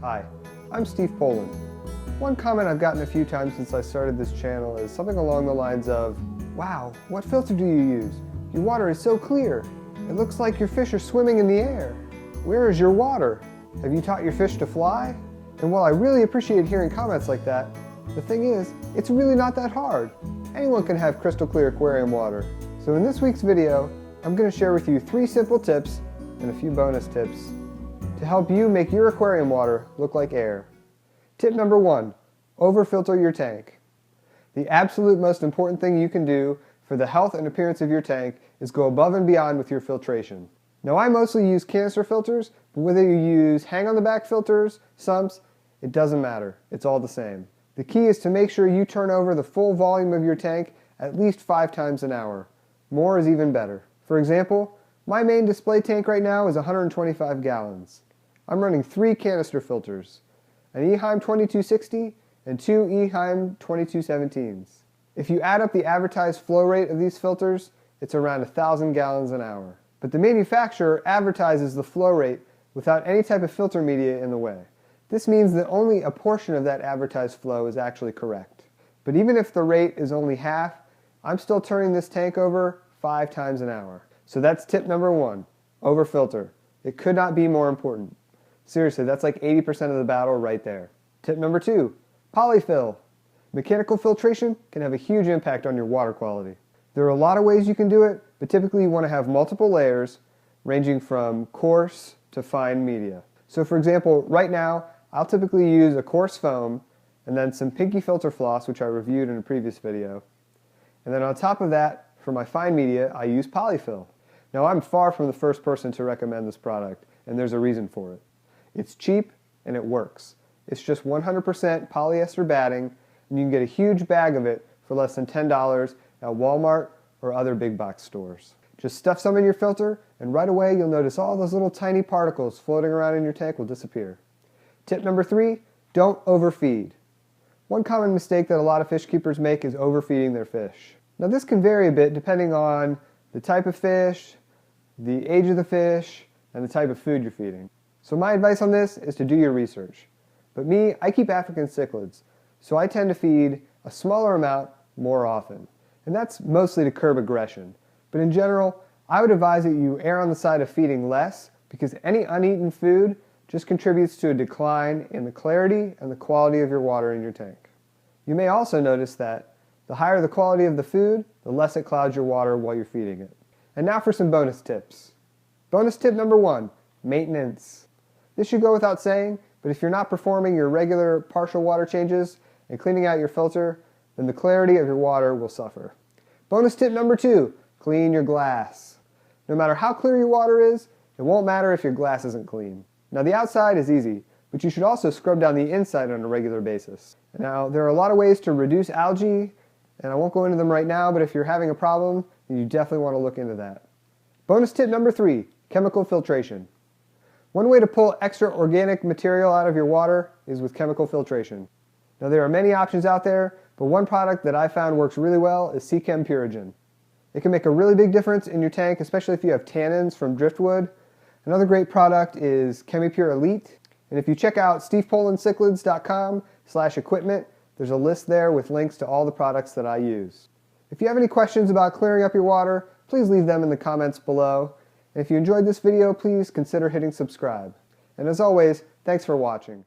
Hi, I'm Steve Poland. One comment I've gotten a few times since I started this channel is something along the lines of, "Wow, what filter do you use? Your water is so clear. It looks like your fish are swimming in the air. Where is your water? Have you taught your fish to fly?" And while I really appreciate hearing comments like that, the thing is, it's really not that hard. Anyone can have crystal clear aquarium water. So in this week's video, I'm going to share with you 3 simple tips and a few bonus tips to help you make your aquarium water look like air. Tip number 1, overfilter your tank. The absolute most important thing you can do for the health and appearance of your tank is go above and beyond with your filtration. Now I mostly use canister filters, but whether you use hang-on-the-back filters, sumps, it doesn't matter. It's all the same. The key is to make sure you turn over the full volume of your tank at least 5 times an hour. More is even better. For example, my main display tank right now is 125 gallons. I'm running 3 canister filters, an Eheim 2260 and 2 Eheim 2217s. If you add up the advertised flow rate of these filters, it's around 1,000 gallons an hour. But the manufacturer advertises the flow rate without any type of filter media in the way. This means that only a portion of that advertised flow is actually correct. But even if the rate is only half, I'm still turning this tank over 5 times an hour. So that's tip number 1, overfilter. It could not be more important. Seriously, that's like 80% of the battle right there. Tip number 2, POLYFIL. Mechanical filtration can have a huge impact on your water quality. There are a lot of ways you can do it, but typically you want to have multiple layers ranging from coarse to fine media. So for example, right now, I'll typically use a coarse foam and then some pinky filter floss, which I reviewed in a previous video. And then on top of that, for my fine media, I use POLYFIL. Now I'm far from the first person to recommend this product, and there's a reason for it. It's cheap and it works. It's just 100% polyester batting, and you can get a huge bag of it for less than $10 at Walmart or other big box stores. Just stuff some in your filter, and right away you'll notice all those little tiny particles floating around in your tank will disappear. Tip number 3, don't overfeed. One common mistake that a lot of fish keepers make is overfeeding their fish. Now this can vary a bit depending on the type of fish, the age of the fish, and the type of food you're feeding. So my advice on this is to do your research. But me, I keep African cichlids, so I tend to feed a smaller amount more often. And that's mostly to curb aggression. But in general, I would advise that you err on the side of feeding less, because any uneaten food just contributes to a decline in the clarity and the quality of your water in your tank. You may also notice that the higher the quality of the food, the less it clouds your water while you're feeding it. And now for some bonus tips. Bonus tip number 1, maintenance. This should go without saying, but if you're not performing your regular partial water changes and cleaning out your filter, then the clarity of your water will suffer. Bonus tip number 2, clean your glass. No matter how clear your water is, it won't matter if your glass isn't clean. Now the outside is easy, but you should also scrub down the inside on a regular basis. Now there are a lot of ways to reduce algae, and I won't go into them right now, but if you're having a problem, then you definitely want to look into that. Bonus tip number 3, chemical filtration. One way to pull extra organic material out of your water is with chemical filtration. Now there are many options out there, but one product that I found works really well is Seachem Purigen. It can make a really big difference in your tank, especially if you have tannins from driftwood. Another great product is ChemiPure Elite. And if you check out stevepolandcichlids.com/equipment, there's a list there with links to all the products that I use. If you have any questions about clearing up your water, please leave them in the comments below. And if you enjoyed this video, please consider hitting subscribe. And as always, thanks for watching.